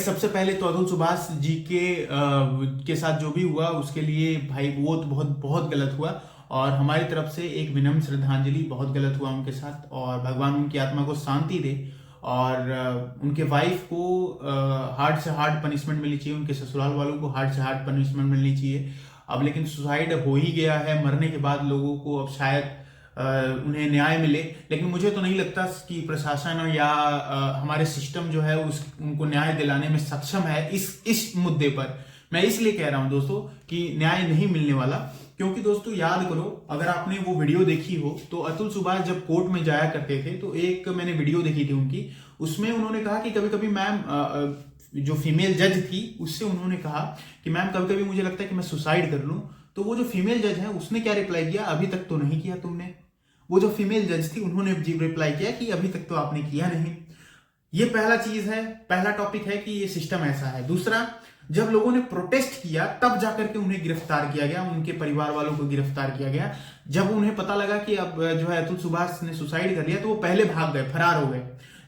सबसे पहले तो अतुल सुभाष जी के साथ जो भी हुआ उसके लिए भाई वो तो बहुत बहुत गलत हुआ। और हमारी तरफ से एक विनम्र श्रद्धांजलि, बहुत गलत हुआ उनके साथ, और भगवान उनकी आत्मा को शांति दे। और उनके वाइफ को हार्ड से हार्ड पनिशमेंट मिलनी चाहिए, उनके ससुराल वालों को हार्ड से हार्ड पनिशमेंट मिलनी चाहिए। अब लेकिन सुसाइड हो ही गया है, मरने के बाद लोगों को अब शायद उन्हें न्याय मिले, लेकिन मुझे तो नहीं लगता कि प्रशासन या हमारे सिस्टम जो है उनको न्याय दिलाने में सक्षम है इस मुद्दे पर। मैं इसलिए कह रहा हूं दोस्तों कि न्याय नहीं मिलने वाला, क्योंकि दोस्तों याद करो, अगर आपने वो वीडियो देखी हो तो अतुल सुभाष जब कोर्ट में जाया करते थे तो एक मैंने वीडियो देखी थी उनकी, उसमें उन्होंने कहा कि कभी कभी मैम, जो फीमेल जज थी उससे उन्होंने कहा कि मैम कभी कभी मुझे लगता है कि मैं सुसाइड कर लूं। तो वो जो फीमेल जज है उसने क्या रिप्लाई किया, अभी तक तो नहीं किया तुमने। वो जो फीमेल जज थी उन्होंने रिप्लाई किया कि अभी तक तो आपने किया नहीं। ये पहला चीज है, पहला टॉपिक है कि ये सिस्टम ऐसा है। दूसरा, जब लोगों ने प्रोटेस्ट किया तब जाकर के उन्हें गिरफ्तार किया गया, उनके परिवार वालों को गिरफ्तार किया गया। जब उन्हें पता लगा कि अब जो है अतुल सुभाष ने सुसाइड कर लिया तो वो पहले भाग गए, फरार हो गए।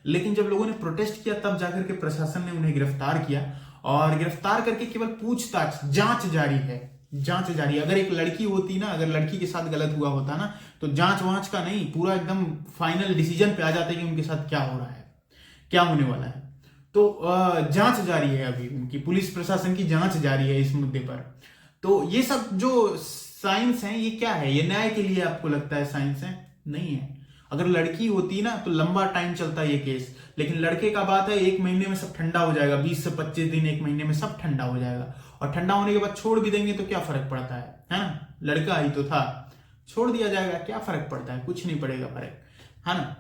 लेकिन जब लोगों ने प्रोटेस्ट किया तब जाकर के प्रशासन ने उन्हें गिरफ्तार किया, और गिरफ्तार करके केवल पूछताछ, जांच जारी है, जांच जारी है। अगर एक लड़की होती ना, अगर लड़की के साथ गलत हुआ होता ना, तो जांच वांच का नहीं, पूरा एकदम फाइनल डिसीजन पे आ जाते कि उनके साथ क्या हो रहा है, क्या होने वाला है। तो जांच जारी है, अभी उनकी पुलिस प्रशासन की जांच जारी है इस मुद्दे पर। तो ये सब जो साइंस है, ये क्या है, ये न्याय के लिए आपको लगता है साइंस है? नहीं है। अगर लड़की होती ना तो लंबा टाइम चलता ये केस, लेकिन लड़के का बात है 1 महीने में सब ठंडा हो जाएगा, 20 से 25 दिन, 1 महीने में सब ठंडा हो जाएगा। और ठंडा होने के बाद छोड़ भी देंगे तो क्या फर्क पड़ता है ना, लड़का ही तो था, छोड़ दिया जाएगा, क्या फर्क पड़ता है, कुछ नहीं पड़ेगा फर्क, है ना।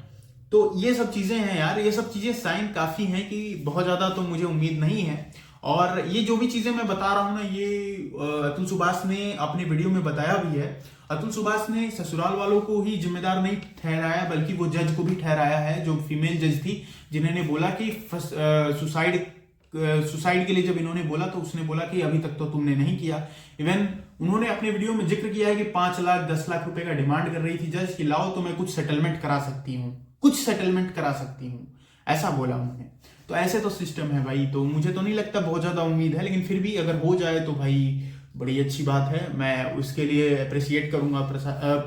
तो ये सब चीजें हैं यार, ये सब चीजें साइन काफी हैं कि बहुत ज्यादा तो मुझे उम्मीद नहीं है। और ये जो भी चीजें मैं बता रहा हूं ना, ये अतुल सुभाष ने अपने वीडियो में बताया भी है। अतुल सुभाष ने ससुराल वालों को ही जिम्मेदार नहीं ठहराया, बल्कि वो जज को भी ठहराया है, जो फीमेल जज थी, जिन्होंने बोला कि सुसाइड के लिए जब इन्होंने बोला तो उसने बोला कि अभी तक तो तुमने नहीं किया। इवन उन्होंने अपने वीडियो में जिक्र किया है कि 5 लाख 10 लाख रुपए का डिमांड कर रही थी जज कि लाओ तो मैं कुछ सेटलमेंट करा सकती हूँ, कुछ सेटलमेंट करा सकती हूँ, ऐसा बोला उन्होंने। तो ऐसे तो सिस्टम है भाई, तो मुझे तो नहीं लगता बहुत ज्यादा उम्मीद है, लेकिन फिर भी अगर हो जाए तो भाई बड़ी अच्छी बात है, मैं उसके लिए अप्रिशिएट करूंगा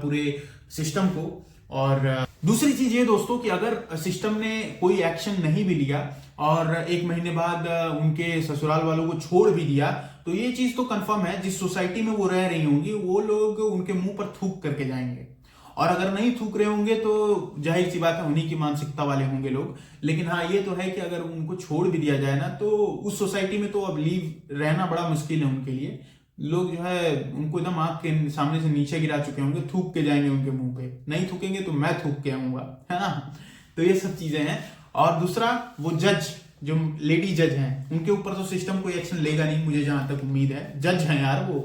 पूरे सिस्टम को। और दूसरी चीज ये दोस्तों कि अगर सिस्टम ने कोई एक्शन नहीं भी लिया और 1 महीने बाद उनके ससुराल वालों को छोड़ भी दिया, तो ये चीज तो कंफर्म है, जिस सोसाइटी में वो रह रही होंगी वो लोग उनके मुंह पर थूक करके जाएंगे। और अगर नहीं थूक रहे होंगे तो जाहिर सी बात है उन्हीं की मानसिकता वाले होंगे लोग। लेकिन हाँ ये तो है कि अगर उनको छोड़ भी दिया जाए ना, तो उस सोसाइटी में तो अब लीव रहना बड़ा मुश्किल है उनके लिए। लोग जो है उनको एकदम आंख के सामने से नीचे गिरा चुके होंगे, थूक के जाएंगे उनके मुंह पे, नहीं थूकेंगे तो मैं थूक के आऊंगा, है ना। तो ये सब चीजें हैं। और दूसरा, वो जज, जो लेडी जज हैं, उनके ऊपर तो सिस्टम कोई एक्शन लेगा नहीं, मुझे जहां तक उम्मीद है, जज हैं यार वो,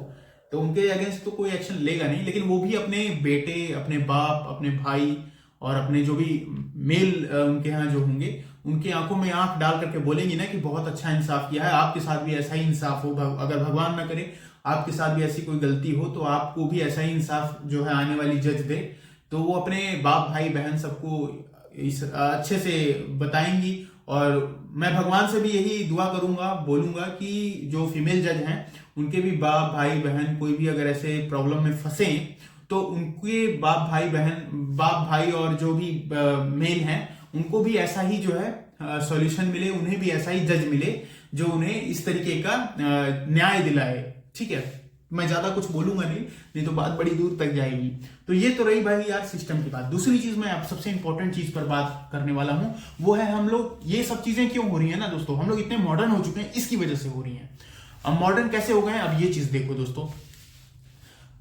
तो उनके अगेंस्ट तो कोई एक्शन लेगा नहीं। लेकिन वो भी अपने बेटे, अपने बाप, अपने भाई और अपने जो भी मेल उनके यहाँ जो होंगे, उनकी आंखों में आंख डाल करके बोलेंगी ना कि बहुत अच्छा इंसाफ किया है, आपके साथ भी ऐसा ही इंसाफ हो, अगर भगवान ना करे आपके साथ भी ऐसी कोई गलती हो तो आपको भी ऐसा ही इंसाफ जो है आने वाली जज दे। तो वो अपने बाप भाई बहन सबको अच्छे से बताएंगी। और मैं भगवान से भी यही दुआ करूंगा, बोलूंगा कि जो फीमेल जज हैं उनके भी बाप भाई बहन कोई भी अगर ऐसे प्रॉब्लम में फंसे तो उनके बाप भाई और जो भी मेल हैं उनको भी ऐसा ही जो है सॉल्यूशन मिले, उन्हें भी ऐसा ही जज मिले जो उन्हें इस तरीके का न्याय दिलाए। ठीक है, मैं ज्यादा कुछ बोलूंगा नहीं तो बात बड़ी दूर तक जाएगी। तो ये तो रही भाई यार सिस्टम की बात। दूसरी चीज मैं आप सबसे इंपॉर्टेंट चीज पर बात करने वाला हूं, वो है हम लोग, ये सब चीजें क्यों हो रही है ना दोस्तों, हम लोग इतने मॉडर्न हो चुके हैं, इसकी वजह से हो रही है। अब मॉडर्न कैसे हो गए हैं, अब ये चीज देखो दोस्तों,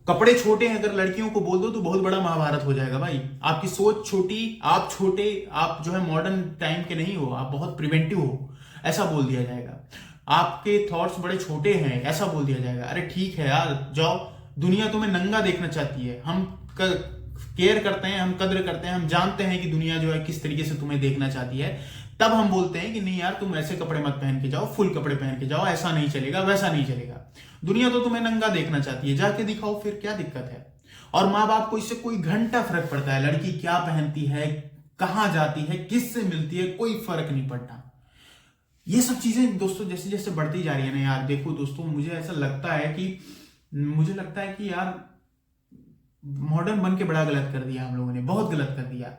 कपड़े छोटे हैं अगर लड़कियों को बोल दो तो बहुत बड़ा महाभारत हो जाएगा भाई। आपकी सोच छोटी, आप छोटे, आप जो है मॉडर्न टाइम के नहीं हो, आप बहुत प्रिवेंटिव हो, ऐसा बोल दिया जाएगा। आपके थॉट्स बड़े छोटे हैं, ऐसा बोल दिया जाएगा। अरे ठीक है यार, जाओ, दुनिया तुम्हें नंगा देखना चाहती है, हम केयर करते हैं, हम कद्र करते हैं, हम जानते हैं कि दुनिया जो है किस तरीके से तुम्हें देखना चाहती है। तब हम बोलते हैं कि नहीं यार तुम ऐसे कपड़े मत पहन के जाओ, फुल कपड़े पहन के जाओ, ऐसा नहीं चलेगा, वैसा नहीं चलेगा। दुनिया तो तुम्हें नंगा देखना चाहती है, जाके दिखाओ, फिर क्या दिक्कत है। और माँ बाप को इससे कोई घंटा फर्क पड़ता है, लड़की क्या पहनती है, कहां जाती है, किससे मिलती है, कोई फर्क नहीं पड़ता। ये सब चीजें दोस्तों जैसे जैसे बढ़ती जा रही है ना यार, देखो दोस्तों मुझे ऐसा लगता है कि यार मॉडर्न बन के बड़ा गलत कर दिया हम लोगों ने, बहुत गलत कर दिया।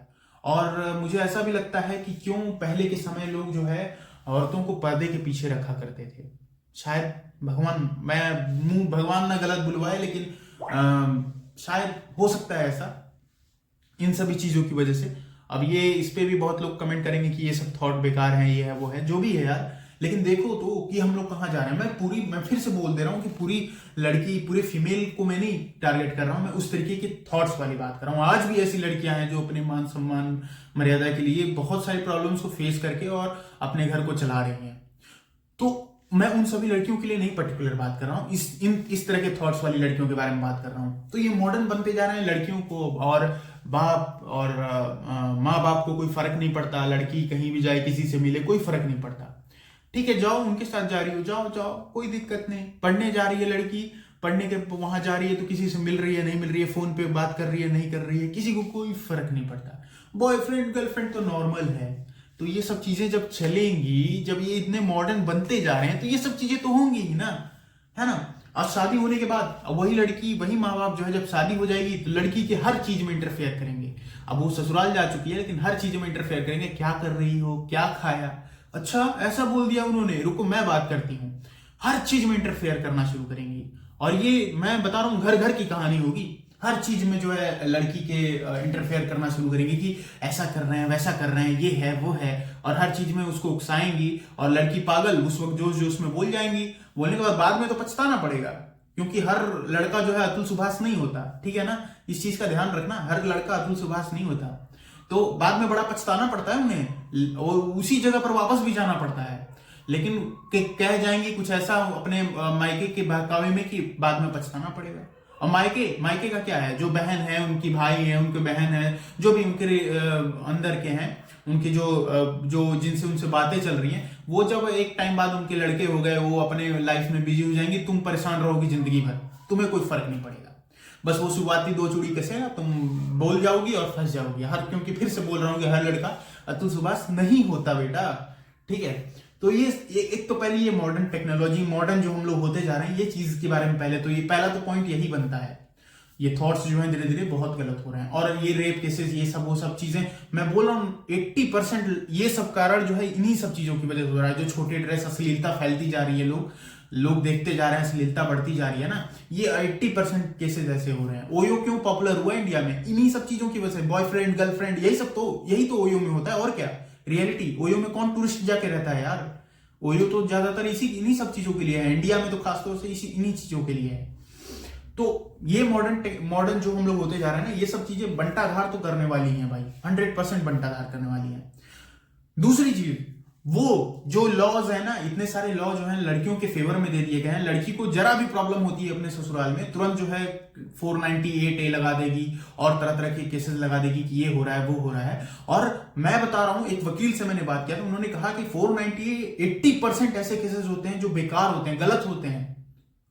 और मुझे ऐसा भी लगता है कि क्यों पहले के समय लोग जो है औरतों को पर्दे के पीछे रखा करते थे। शायद भगवान, मैं मुंह भगवान ना गलत बुलवाए, लेकिन शायद हो सकता है ऐसा, इन सभी चीजों की वजह से। अब ये इस पे भी बहुत लोग कमेंट करेंगे कि ये सब थॉट बेकार है, ये है वो है, जो भी है यार, लेकिन देखो तो कि हम लोग कहाँ जा रहे हैं। मैं फिर से बोल दे रहा हूँ कि पूरी लड़की, पूरे फीमेल को मैं नहीं टारगेट कर रहा हूँ, मैं उस तरीके के थॉट्स वाली बात कर रहा हूँ। आज भी ऐसी लड़कियां हैं जो अपने मान सम्मान मर्यादा के लिए बहुत सारी प्रॉब्लम्स को फेस करके और अपने घर को चला रही हैं। तो मैं उन सभी लड़कियों के लिए नहीं पर्टिकुलर बात कर रहा हूँ, इस तरह के थॉट्स वाली लड़कियों के बारे में बात कर रहा हूँ। तो ये मॉडर्न बनते जा रहे हैं, लड़कियों को और बाप और माँ बाप को कोई फर्क नहीं पड़ता, लड़की कहीं भी जाए किसी से मिले कोई फर्क नहीं पड़ता। ठीक है, जाओ उनके साथ जा रही हो, जाओ जाओ, कोई दिक्कत नहीं। पढ़ने जा रही है लड़की, पढ़ने के वहां जा रही है तो किसी से मिल रही है नहीं मिल रही है, फोन पे बात कर रही है नहीं कर रही है, किसी को कोई फर्क नहीं पड़ता। बॉयफ्रेंड गर्लफ्रेंड तो नॉर्मल है। तो ये सब चीजें जब चलेंगी, जब ये इतने मॉडर्न बनते जा रहे हैं, तो ये सब चीजें तो होंगी ही ना, है ना। और शादी होने के बाद वही लड़की, वही माँ बाप जो है, जब शादी हो जाएगी तो लड़की के हर चीज में इंटरफेयर करेंगे। अब वो ससुराल जा चुकी है लेकिन हर चीज में इंटरफेयर करेंगे, क्या कर रही हो, क्या खाया, अच्छा ऐसा बोल दिया उन्होंने, रुको मैं बात करती हूँ। हर चीज में इंटरफेयर करना शुरू करेंगी। और ये मैं बता रहा हूँ घर घर की कहानी होगी। हर चीज में जो है लड़की के इंटरफेयर करना शुरू करेंगी कि ऐसा कर रहे हैं, वैसा कर रहे हैं, ये है वो है, और हर चीज में उसको उकसाएंगी। और लड़की पागल उस वक्त जोश जोश में बोल जाएंगी। बोलने के बाद में तो पछताना पड़ेगा, क्योंकि हर लड़का जो है अतुल सुभाष नहीं होता, ठीक है ना। इस चीज का ध्यान रखना, हर लड़का अतुल सुभाष नहीं होता। तो बाद में बड़ा पछताना पड़ता है उन्हें, और उसी जगह पर वापस भी जाना पड़ता है। लेकिन कह जाएंगे कुछ ऐसा अपने मायके के बहकावे में कि बाद में पछताना पड़ेगा। और मायके का क्या है, जो बहन है, उनकी भाई है, उनके बहन है, जो भी उनके अंदर के हैं, उनके जो जिनसे उनसे बातें चल रही हैं, वो जब एक टाइम बाद उनके लड़के हो गए, वो अपने लाइफ में बिजी हो जाएंगी, तुम परेशान रहोगी जिंदगी भर, तुम्हें कोई फर्क नहीं पड़ेगा। बस वो शुरुआती 2 चूड़ी कसेगा, तुम बोल जाओगी और फंस जाओगी। क्योंकि फिर से बोल रहा हूँ कि हर लड़का अतुल सुभाष नहीं होता बेटा, ठीक है। तो ये एक तो पहले ये मॉडर्न टेक्नोलॉजी, मॉडर्न जो हम लोग होते जा रहे हैं, ये चीज के बारे में पहला तो पॉइंट यही बनता है। ये थॉट्स जो हैं धीरे धीरे बहुत गलत हो रहे हैं। और ये रेप केसेस, ये सब वो सब चीजें, मैं बोल रहा हूँ 80% ये सब कारण जो है इन्हीं सब चीजों की वजह से हो रहा है। जो छोटे ड्रेस, अश्लीलता फैलती जा रही है, लोग देखते जा रहे हैं, अश्लीलता बढ़ती जा रही है ना, ये 80% केसेस ऐसे हो रहे हैं। ओयो क्यों पॉपुलर हुआ इंडिया में? इन्हीं सब चीजों की वजह से। बॉयफ्रेंड गर्लफ्रेंड यही तो ओयो में होता है, और क्या रियलिटी। ओयो में कौन टूरिस्ट जाके रहता है यार? ओयो तो ज्यादातर इन्हीं सब चीजों के लिए है, इंडिया में तो खासतौर से इन्हीं चीजों के लिए है। तो ये मॉडर्न जो हम लोग होते जा रहे हैं ना, ये सब चीजें बंटाधार तो करने वाली हैं भाई, 100% बंटाधार करने वाली हैं। दूसरी चीज, वो जो लॉज है ना, इतने सारे लॉ जो हैं लड़कियों के फेवर में दे दिए गए हैं। लड़की को जरा भी प्रॉब्लम होती है अपने ससुराल में, तुरंत जो है 498A लगा देगी और तरह तरह के केसेस लगा देगी कि ये हो रहा है, वो हो रहा है। और मैं बता रहा हूं, एक वकील से मैंने बात किया तो उन्होंने कहा कि 498A 80% ऐसे केसेस होते हैं जो बेकार होते हैं, गलत होते हैं।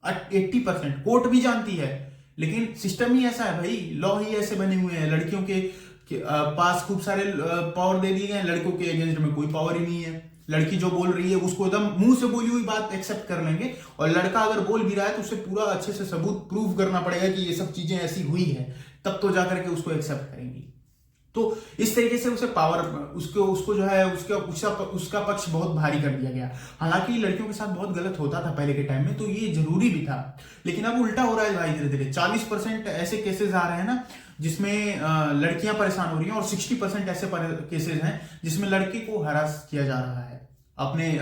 80% कोर्ट भी जानती है, लेकिन सिस्टम ही ऐसा है भाई, लॉ ही ऐसे बने हुए हैं। लड़कियों के पास खूब सारे पावर दे दिए गए हैं, लड़कों के अगेंस्ट में कोई पावर ही नहीं है। लड़की जो बोल रही है उसको एकदम मुंह से बोली हुई बात एक्सेप्ट कर लेंगे, और लड़का अगर बोल भी रहा है तो उसे पूरा अच्छे से सबूत प्रूव करना पड़ेगा कि ये सब चीजें ऐसी हुई है, तब तो जाकर के उसको एक्सेप्ट करेंगी। तो इस तरीके से उसे पावर, उसको जो है उसका पक्ष बहुत भारी कर दिया गया। हालांकि लड़कियों के साथ बहुत गलत होता था पहले के टाइम में, तो ये जरूरी भी था, लेकिन अब उल्टा हो रहा है भाई धीरे धीरे। 40% ऐसे केसेस आ रहे हैं ना जिसमें लड़कियां परेशान हो रही हैं, और 60% ऐसे केसेस हैं जिसमें लड़के को हरास किया जा रहा है अपने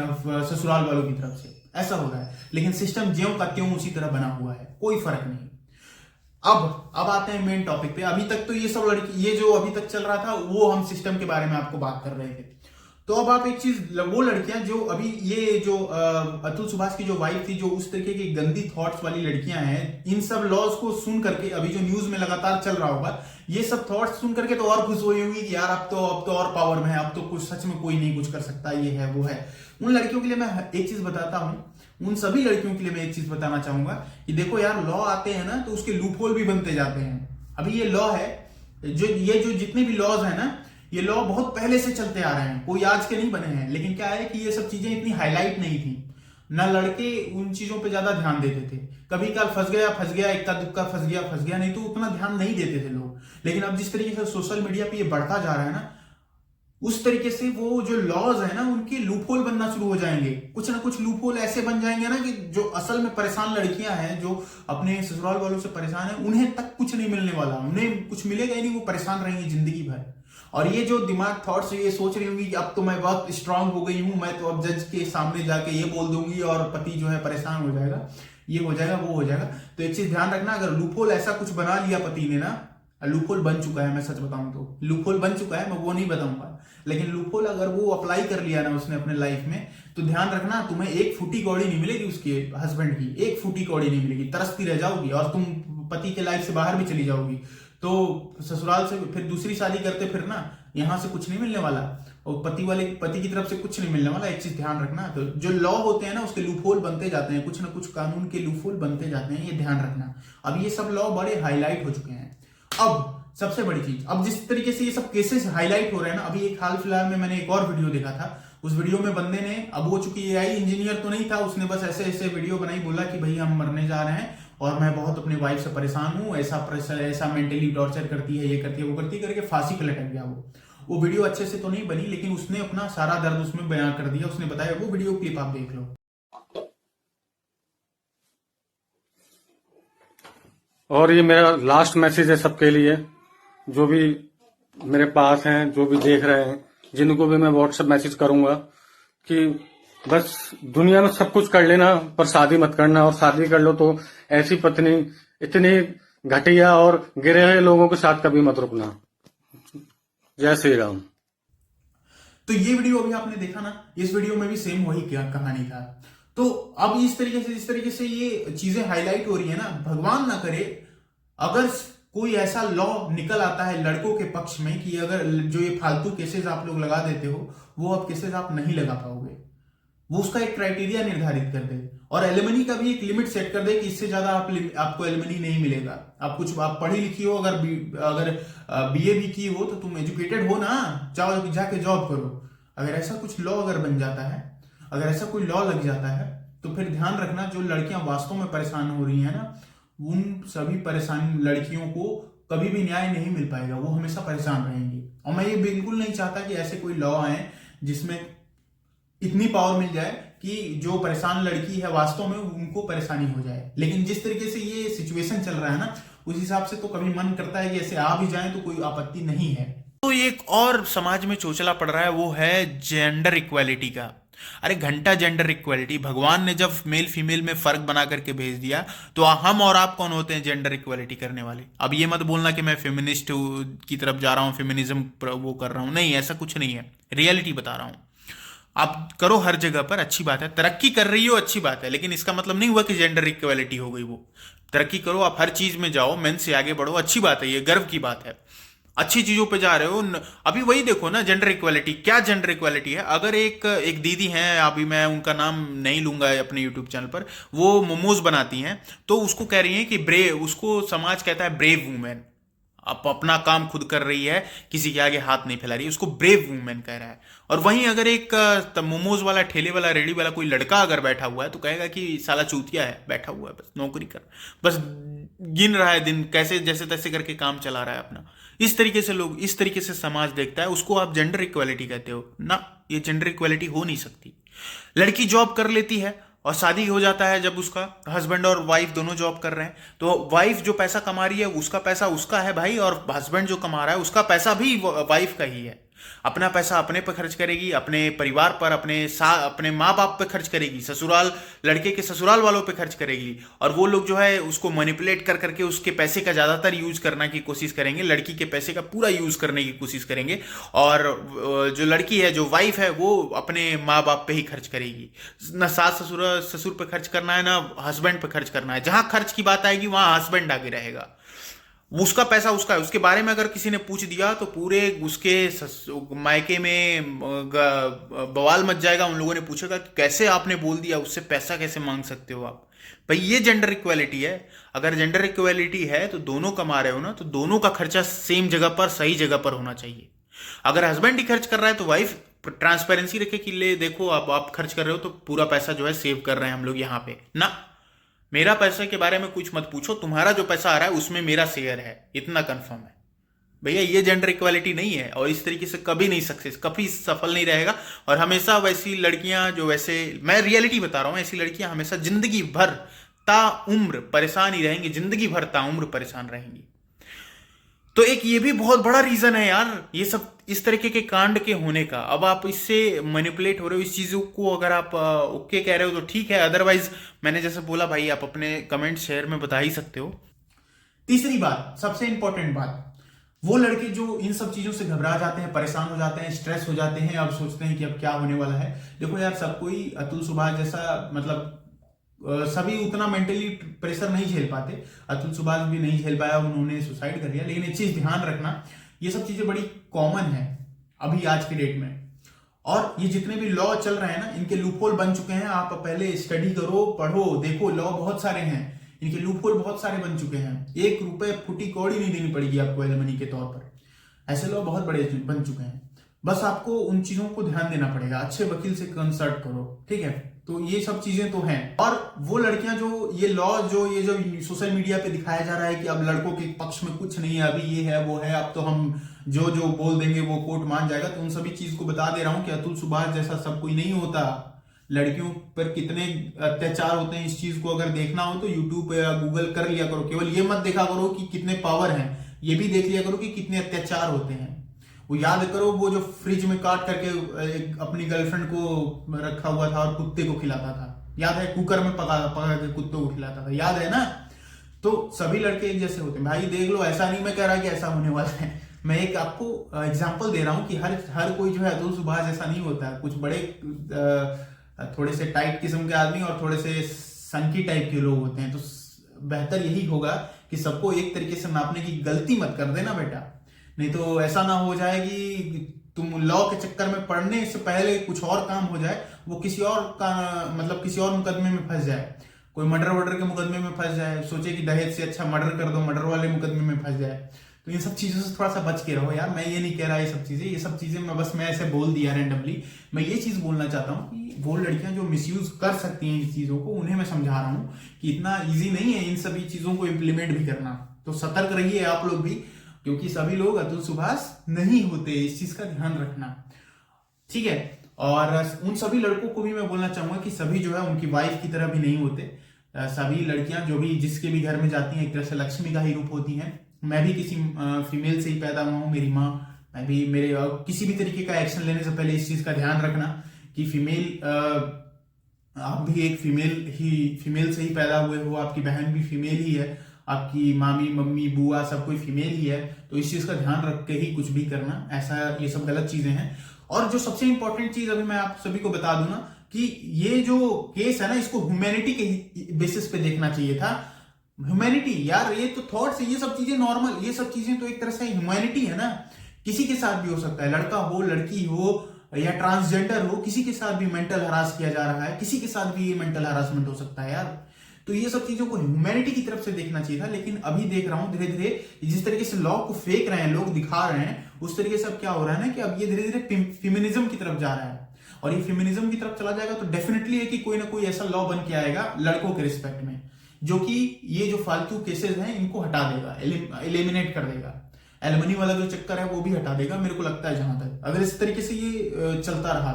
ससुराल वालों की तरफ से। ऐसा हो रहा है, लेकिन सिस्टम ज्यों का त्यों उसी तरह बना हुआ है, कोई फर्क नहीं। अब आते हैं मेन टॉपिक पे। अभी तक तो ये जो अभी तक चल रहा था वो हम सिस्टम के बारे में आपको बात कर रहे थे। तो अब आप एक चीज, वो लड़कियां जो अभी ये जो अतुल सुभाष की जो वाइफ थी, जो उस तरीके की गंदी थॉट्स वाली लड़कियां हैं, इन सब लॉज को सुन करके, अभी जो न्यूज में लगातार चल रहा होगा, ये सब थॉट्स सुन करके तो और खुश हुई होंगी कि यार अब तो और पावर में है, अब तो कुछ सच में कोई नहीं कुछ कर सकता, ये है वो है। उन लड़कियों के लिए मैं एक चीज बताता हूं, उन सभी लड़कियों के लिए मैं एक चीज बताना चाहूंगा कि देखो यार, लॉ आते हैं ना तो उसके लूप होल भी बनते जाते हैं। अभी ये लॉ है, जो जितने भी लॉज है ना, ये लॉ बहुत पहले से चलते आ रहे हैं, कोई आज के नहीं बने हैं। लेकिन क्या है कि ये सब चीजें इतनी हाईलाइट नहीं थी, ना लड़के उन चीजों पे ज्यादा ध्यान देते थे। कभी कल फंस गया, इक्का दुक्का फंस गया, नहीं तो उतना ध्यान नहीं देते थे लोग। लेकिन अब जिस तरीके से सोशल मीडिया पे ये बढ़ता जा रहा है ना, उस तरीके से वो जो लॉज है ना, उनके लूपहोल बनना शुरू हो जाएंगे। कुछ ना कुछ लूपहोल ऐसे बन जाएंगे ना कि जो असल में परेशान लड़कियां हैं, जो अपने ससुराल वालों से परेशान है, उन्हें तक कुछ नहीं मिलने वाला, उन्हें कुछ मिलेगा ही नहीं, वो परेशान रहेंगी जिंदगी भर। और ये जो दिमाग थॉट्स ये सोच रही होंगी कि अब तो मैं बहुत स्ट्रांग हो गई हूं, मैं तो अब जज के सामने जाके ये बोल दूंगी और पति जो है परेशान हो जाएगा, ये हो जाएगा, वो हो जाएगा। तो एक चीज ध्यान रखना, अगर लूपहोल ऐसा कुछ बना लिया पति ने ना, लूपहोल बन चुका है, मैं सच बताऊं तो लूपहोल बन चुका है, मैं वो नहीं बताऊंगा, लेकिन लूपहोल अगर वो अप्लाई कर लिया ना उसने अपने लाइफ में, तो ध्यान रखना तुम्हें एक फूटी कौड़ी नहीं मिलेगी, उसके हस्बैंड की एक फूटी कौड़ी नहीं मिलेगी, तरसती रह जाओगी और तुम पति के लाइफ से बाहर भी चली जाओगी। तो ससुराल से फिर दूसरी शादी करते फिर ना, यहाँ से कुछ नहीं मिलने वाला, और पति की तरफ से कुछ नहीं मिलने वाला। एक चीज ध्यान रखना, तो जो लॉ होते हैं ना उसके लूपहोल बनते जाते हैं, कुछ ना कुछ कानून के लूपहोल बनते जाते हैं, ये ध्यान रखना। अब ये सब लॉ बड़े हाईलाइट हो चुके हैं। अब सबसे बड़ी चीज, अब जिस तरीके से ये सब केसेस हाईलाइट हो रहे हैं ना, अभी एक हाल फिलहाल में मैंने एक और वीडियो देखा था, उस वीडियो में बंदे ने, अब वो चूंकि एआई इंजीनियर तो नहीं था, उसने बस ऐसे ऐसे वीडियो बनाई, बोला कि भाई हम मरने जा रहे हैं और मैं बहुत अपनी वाइफ से परेशान हूं, ऐसा मेंटली टॉर्चर करती है, ये करती है, वो करती, करके फांसी पे लटक गया। वो वीडियो अच्छे से तो नहीं बनी, लेकिन उसने अपना सारा दर्द उसमें बयां कर दिया, उसने बताया, वो वीडियो क्लिप आप देख लो। और ये मेरा लास्ट मैसेज है सबके लिए, जो भी मेरे पास हैं, जो भी देख रहे हैं, जिनको भी मैं व्हाट्सएप मैसेज करूंगा कि बस दुनिया में सब कुछ कर लेना पर शादी मत करना, और शादी कर लो तो ऐसी पत्नी इतनी घटिया और गिरे हुए लोगों के साथ कभी मत रुकना। जय श्री राम। तो ये वीडियो अभी आपने देखा ना, इस वीडियो में भी सेम वही क्या कहानी था। तो अब जिस तरीके से ये चीजें हाईलाइट हो रही है ना, भगवान ना करे अगर कोई ऐसा लॉ निकल आता है लड़कों के पक्ष में कि अगर जो ये फालतू केसेस आप लोग लगा देते हो, वो अब केसेस आप नहीं लगा पाओगे, वो उसका एक क्राइटेरिया निर्धारित कर दे, और एलिमनी का भी एक लिमिट सेट कर दे कि इससे ज्यादा आपको एलिमनी नहीं मिलेगा। आप पढ़ी लिखी हो, अगर बीए भी की हो, तो तुम एजुकेटेड हो ना, चाहो जाके जॉब करो। अगर ऐसा कुछ लॉ अगर बन जाता है, अगर ऐसा कोई लॉ लग जाता है, तो फिर ध्यान रखना, जो लड़कियां वास्तव में परेशान हो रही हैं ना, उन सभी परेशान लड़कियों को कभी भी न्याय नहीं मिल पाएगा, वो हमेशा परेशान रहेंगी। और मैं ये बिल्कुल नहीं चाहता कि ऐसे कोई लॉ आए जिसमें इतनी पावर मिल जाए कि जो परेशान लड़की है वास्तव में उनको परेशानी हो जाए। लेकिन जिस तरीके से ये सिचुएशन चल रहा है ना, उस हिसाब से तो कभी मन करता है कि ऐसे आ भी जाए तो कोई आपत्ति नहीं है। तो एक और समाज में चोचला पड़ रहा है, वो है जेंडर इक्वालिटी का। अरे घंटा जेंडर इक्वालिटी, भगवान ने जब मेल फीमेल में फर्क बना करके भेज दिया, तो हम और आप कौन होते हैं जेंडर इक्वालिटी करने वाले? अब ये मत बोलना कि मैं फेमिनिस्ट की तरफ जा रहा हूं, फेमिनिज्म वो कर रहा हूं, नहीं, ऐसा कुछ नहीं है, रियलिटी बता रहा हूं। आप करो हर जगह पर, अच्छी बात है, तरक्की कर रही हो, अच्छी बात है, लेकिन इसका मतलब नहीं हुआ कि जेंडर इक्वालिटी हो गई। वो तरक्की करो, आप हर चीज में जाओ, मेन से आगे बढ़ो, अच्छी बात है, ये गर्व की बात है, अच्छी चीजों पे जा रहे हो। अभी वही देखो ना, जेंडर इक्वालिटी, क्या जेंडर इक्वालिटी है? अगर एक दीदी हैं, अभी मैं उनका नाम नहीं लूंगा अपने यूट्यूब चैनल पर, वो मोमोज बनाती हैं, तो उसको कह रही हैं कि उसको समाज कहता है ब्रेव वुमेन, आप अपना काम खुद कर रही है, किसी के आगे हाथ नहीं फैला रही, उसको ब्रेव वुमेन कह रहा है। और वहीं अगर एक मोमोज वाला, ठेले वाला, रेडी वाला कोई लड़का अगर बैठा हुआ है, तो कहेगा कि साला चूतिया है, बैठा हुआ है, बस नौकरी कर, बस गिन रहा है दिन, कैसे जैसे तैसे करके काम चला रहा है अपना। इस तरीके से लोग, इस तरीके से समाज देखता है, उसको आप जेंडर इक्वालिटी कहते हो ना? ये जेंडर इक्वालिटी हो नहीं सकती। लड़की जॉब कर लेती है और शादी हो जाता है, जब उसका हस्बैंड और वाइफ दोनों जॉब कर रहे हैं, तो वाइफ जो पैसा कमा रही है उसका पैसा उसका है भाई, और हस्बैंड जो कमा रहा है उसका पैसा भी वाइफ का ही है। अपना पैसा अपने पर खर्च करेगी, अपने परिवार पर, अपने माँ बाप पे खर्च करेगी, लड़के के ससुराल वालों पे खर्च करेगी, और वो लोग जो है उसको मैनिपुलेट कर करके उसके पैसे का ज्यादातर यूज करने की कोशिश करेंगे, लड़की के पैसे का पूरा यूज करने की कोशिश करेंगे, और जो लड़की है, जो वाइफ है, वो अपने माँ बाप पे ही खर्च करेगी। ना सास ससुर पे खर्च करना है, ना हस्बैंड पे खर्च करना है। जहां खर्च की बात आएगी वहां हस्बैंड आगे रहेगा, उसका पैसा उसका है। उसके बारे में अगर किसी ने पूछ दिया तो पूरे उसके मायके में बवाल मच जाएगा। उन लोगों ने पूछेगा कि कैसे आपने बोल दिया, उससे पैसा कैसे मांग सकते हो आप? भाई ये जेंडर इक्वालिटी है। अगर जेंडर इक्वालिटी है तो दोनों कमा रहे हो ना, तो दोनों का खर्चा सेम जगह पर, सही जगह पर होना चाहिए। अगर हस्बैंड ही खर्च कर रहा है तो वाइफ ट्रांसपेरेंसी रखे कि ले देखो अब आप खर्च कर रहे हो तो पूरा पैसा जो है सेव कर रहे हैं हम लोग यहाँ पे ना, मेरा पैसे के बारे में कुछ मत पूछो, तुम्हारा जो पैसा आ रहा है उसमें मेरा शेयर है, इतना कंफर्म है भैया। ये जेंडर इक्वालिटी नहीं है और इस तरीके से कभी नहीं सक्सेस, कभी सफल नहीं रहेगा। और हमेशा वैसी लड़कियां जो वैसे, मैं रियलिटी बता रहा हूं, ऐसी लड़कियां हमेशा जिंदगी भर ताउम्र परेशान ही रहेंगी, जिंदगी भर ताउम्र परेशान रहेंगी। तो एक ये भी बहुत बड़ा रीजन है यार ये सब इस तरीके के कांड के होने का। अब आप इससे मैनिपुलेट हो रहे हो, इस चीजों को अगर आप ओके कह रहे हो तो ठीक है, अदरवाइज मैंने जैसे बोला भाई आप अपने कमेंट शेयर में बता ही सकते हो। तीसरी बात, सबसे इंपॉर्टेंट बात, वो लड़के जो इन सब चीजों से घबरा जाते हैं, परेशान हो जाते हैं, स्ट्रेस हो जाते हैं, अब सोचते हैं कि अब क्या होने वाला है। देखो यार, सब कोई अतुल सुभाष जैसा मतलब सभी उतना मेंटली प्रेशर नहीं झेल पाते। अतुल सुभाष भी नहीं झेल पाया, उन्होंने सुसाइड कर लिया। लेकिन एक चीज ध्यान रखना, ये सब चीजें बड़ी कॉमन है अभी आज के डेट में। और ये जितने भी लॉ चल रहे हैं ना, इनके लूपहोल बन चुके हैं। आप पहले स्टडी करो, पढ़ो, देखो, लॉ बहुत सारे हैं, इनके लूपहोल बहुत सारे बन चुके हैं। 1 रुपए फुटी कौड़ी नहीं देनी पड़ेगी आपको एलिमनी के तौर पर, ऐसे लॉ बहुत बड़े बन चुके हैं। बस आपको उन चीजों को ध्यान देना पड़ेगा, अच्छे वकील से कंसल्ट करो, ठीक है। तो ये सब चीजें तो हैं। और वो लड़कियां जो ये लॉ ये जो सोशल मीडिया पे दिखाया जा रहा है कि अब लड़कों के पक्ष में कुछ नहीं है, अभी ये है वो है, अब तो हम जो जो बोल देंगे वो कोर्ट मान जाएगा, तो उन सभी चीज को बता दे रहा हूं कि अतुल सुभाष जैसा सब कोई नहीं होता। लड़कियों पर कितने अत्याचार होते हैं, इस चीज को अगर देखना हो तो यूट्यूब या गूगल कर लिया करो। केवल ये मत देखा करो कि कितने पावर हैं, ये भी देख लिया करो कि कितने अत्याचार होते हैं। वो याद करो, वो जो फ्रिज में काट करके अपनी गर्लफ्रेंड को रखा हुआ था और कुत्ते को खिलाता था, याद है? कुकर में पका पका के कुत्तों को खिलाता था, याद है ना? तो सभी लड़के एक जैसे होते हैं भाई, देख लो। ऐसा नहीं मैं कह रहा कि ऐसा होने वाला है, मैं एक आपको एग्जांपल दे रहा हूं कि हर कोई जो है अतुल सुभाष जैसा नहीं होता है। कुछ बड़े थोड़े से टाइट किस्म के आदमी और थोड़े से संकी टाइप के लोग होते हैं। तो बेहतर यही होगा कि सबको एक तरीके से नापने की गलती मत कर देना बेटा, नहीं तो ऐसा ना हो जाए कि तुम लॉ के चक्कर में पढ़ने से पहले कुछ और काम हो जाए, वो किसी और का मतलब किसी और मुकदमे में फंस जाए, कोई मर्डर के मुकदमे में फंस जाए, सोचे कि दहेज से अच्छा मर्डर कर दो, मर्डर वाले मुकदमे में फंस जाए। तो इन सब चीजों से थोड़ा सा बच के रहो यार। मैं ये नहीं कह रहा ये सब चीजें मैं ऐसे बोल दिया रैंडमली। मैं ये चीज बोलना चाहता हूँ कि वो लड़कियां जो मिसयूज कर सकती हैं इस चीजों को, उन्हें मैं समझा रहा हूँ कि इतना ईजी नहीं है इन सभी चीजों को इम्प्लीमेंट भी करना। तो सतर्क रहिए आप लोग भी, क्योंकि सभी लोग अतुल सुभाष नहीं होते, इस चीज का ध्यान रखना, ठीक है। और उन सभी लड़कों को भी मैं बोलना चाहूंगा कि सभी जो है उनकी वाइफ की तरह भी नहीं होते। सभी लड़कियां जो भी जिसके भी घर में जाती हैं एक तरह से लक्ष्मी का ही रूप होती हैं। मैं भी किसी फीमेल से ही पैदा हुआ हूँ, मेरी माँ, मैं भी, मेरे किसी भी तरीके का एक्शन लेने से पहले इस चीज का ध्यान रखना कि आप भी एक फीमेल से ही पैदा हुए हो, आपकी बहन भी फीमेल ही है, आपकी मामी, मम्मी, बुआ सब कोई फीमेल ही है। तो इस चीज का ध्यान रख के ही कुछ भी करना, ऐसा ये सब गलत चीजें हैं। और जो सबसे इंपॉर्टेंट चीज अभी मैं आप सभी को बता दूं ना कि ये जो केस है ना, इसको ह्यूमैनिटी के बेसिस पे देखना चाहिए था। ह्यूमैनिटी यार, ये तो थॉट्स है, ये सब चीजें नॉर्मल, ये सब चीजें तो एक तरह से ह्यूमैनिटी है ना। किसी के साथ भी हो सकता है, लड़का हो, लड़की हो या ट्रांसजेंडर हो, किसी के साथ भी मेंटल हरास किया जा रहा है, किसी के साथ भी ये मेंटल हरासमेंट हो सकता है यार। तो ये सब चीजों को ह्यूमैनिटी की तरफ से देखना चाहिए था। लेकिन अभी देख रहा हूं धीरे धीरे जिस तरीके से लॉ को फेंक रहे हैं लोग, दिखा रहे हैं, उस तरीके से अब क्या हो रहा है ना कि अब ये धीरे धीरे फेमिनिज्म की तरफ जा रहा है। और ये फेमिनिज्म की तरफ चला जाएगा तो डेफिनेटली है कि कोई ना कोई ऐसा लॉ बन के आएगा लड़कों के रिस्पेक्ट में, जो कि ये जो फालतू केसेस हैं इनको हटा देगा, एलिमिनेट कर देगा। एलिमनी वाला जो चक्कर है वो भी हटा देगा, मेरे को लगता है, जहां तक अगर इस तरीके से ये चलता रहा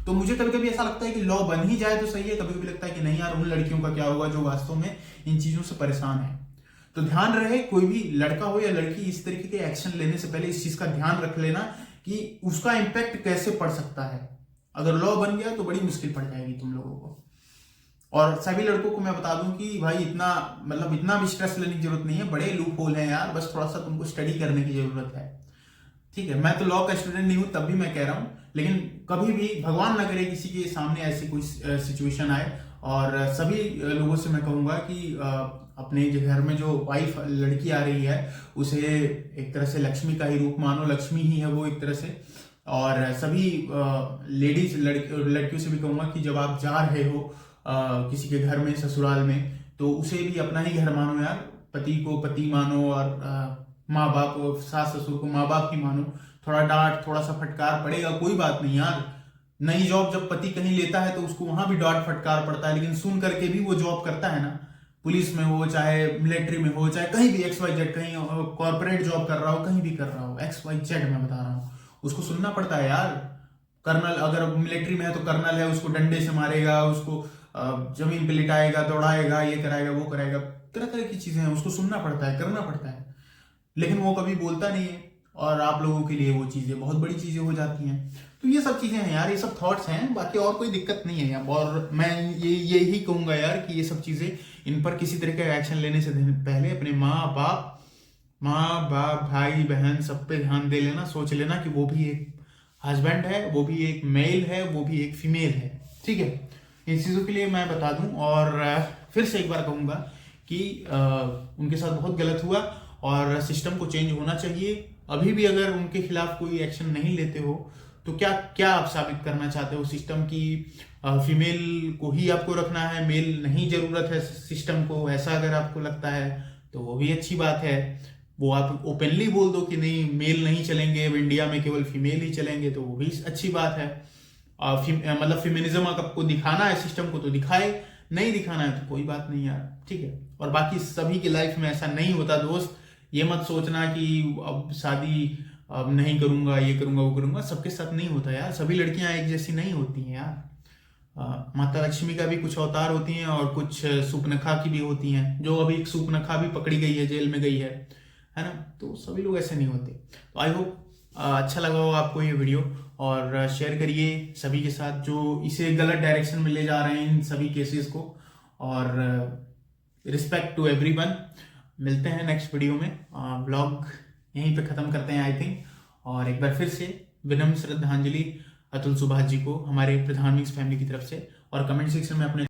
तो मुझे कभी कभी ऐसा लगता है कि लॉ बन ही जाए तो सही है। कभी कभी लगता है कि नहीं यार, उन लड़कियों का क्या होगा जो वास्तव में इन चीजों से परेशान है। तो ध्यान रहे, कोई भी लड़का हो या लड़की, इस तरीके के एक्शन लेने से पहले इस चीज का ध्यान रख लेना कि उसका इंपैक्ट कैसे पड़ सकता है। अगर लॉ बन गया तो बड़ी मुश्किल पड़ जाएगी तुम लोगों को। और सभी लड़कों को मैं बता दूं कि भाई इतना भी स्ट्रेस लेने की जरूरत नहीं है, बड़े लूप होल हैं यार, बस थोड़ा सा तुमको स्टडी करने की जरूरत है, ठीक है। मैं तो लॉ का स्टूडेंट नहीं हूं, तब भी मैं कह रहा हूं, लेकिन कभी भी भगवान ना करे किसी के सामने ऐसी कोई सिचुएशन आए। और सभी लोगों से मैं कहूंगा कि अपने जो घर में जो वाइफ लड़की आ रही है उसे एक तरह से लक्ष्मी का ही रूप मानो, लक्ष्मी ही है वो एक तरह से। और सभी लेडीज लड़कियों से भी कहूंगा कि जब आप जा रहे हो किसी के घर में, ससुराल में, तो उसे भी अपना ही घर मानो यार। पति को पति मानो और माँ बाप को, सास ससुर को माँ बाप ही मानो। थोड़ा डांट, थोड़ा सा फटकार पड़ेगा, कोई बात नहीं यार। नई जॉब जब पति कहीं लेता है तो उसको वहां भी डांट फटकार पड़ता है, लेकिन सुन करके भी वो जॉब करता है ना, पुलिस में हो, चाहे मिलिट्री में हो, चाहे कहीं भी XYZ, कहीं कॉर्पोरेट जॉब कर रहा हो, कहीं भी कर रहा हो, XYZ मैं बता रहा हूँ, उसको सुनना पड़ता है यार। कर्नल अगर मिलिट्री में है तो कर्नल है, उसको डंडे से मारेगा, उसको जमीन पे लिटाएगा, दौड़ाएगा, ये कराएगा, वो कराएगा, तरह तरह की चीजें हैं, उसको सुनना पड़ता है, करना पड़ता है, लेकिन वो कभी बोलता नहीं है। और आप लोगों के लिए वो चीजें बहुत बड़ी चीजें हो जाती हैं। तो ये सब चीजें हैं यार, ये सब थॉट्स हैं, बाकी और कोई दिक्कत नहीं है यार। और मैं यही कहूंगा यार कि ये सब चीजें, इन पर किसी तरह का एक्शन लेने से पहले अपने माँ बाप भाई बहन सब पे ध्यान दे लेना, सोच लेना कि वो भी एक हस्बैंड है, वो भी एक मेल है, वो भी एक फीमेल है, ठीक है। इन चीज़ों के लिए मैं बता दूं, और फिर से एक बार कहूंगा कि उनके साथ बहुत गलत हुआ और सिस्टम को चेंज होना चाहिए। अभी भी अगर उनके खिलाफ कोई एक्शन नहीं लेते हो तो क्या आप साबित करना चाहते हो सिस्टम की? फीमेल को ही आपको रखना है, मेल नहीं जरूरत है सिस्टम को, ऐसा अगर आपको लगता है तो वो भी अच्छी बात है। वो आप ओपनली बोल दो कि नहीं, मेल नहीं चलेंगे, अब इंडिया में केवल फीमेल ही चलेंगे, तो वो भी अच्छी बात है। मतलब फेमिनिज्म आपको दिखाना है सिस्टम को तो दिखाए, नहीं दिखाना है तो कोई बात नहीं यार, ठीक है। और बाकी सभी की लाइफ में ऐसा नहीं होता दोस्त, ये मत सोचना कि अब शादी अब नहीं करूंगा, ये करूंगा, वो करूंगा, सबके साथ नहीं होता यार। सभी लड़कियां एक जैसी नहीं होती हैं यार। माता लक्ष्मी का भी कुछ अवतार होती हैं और कुछ सूपनखा की भी होती हैं, जो अभी एक सूपनखा भी पकड़ी गई है, जेल में गई है ना। तो सभी लोग ऐसे नहीं होते। तो आई होप अच्छा लगा हो आपको ये वीडियो, और शेयर करिए सभी के साथ जो इसे गलत डायरेक्शन में ले जा रहे हैं इन सभी केसेस को। और रिस्पेक्ट टू एवरीवन। मिलते हैं नेक्स्ट वीडियो में। ब्लॉग यहीं पे खत्म करते हैं आई थिंक। और एक बार फिर से विनम्र श्रद्धांजलि अतुल सुभाष जी को, हमारे प्रधान मिक्स फैमिली की तरफ से। और कमेंट सेक्शन में अपने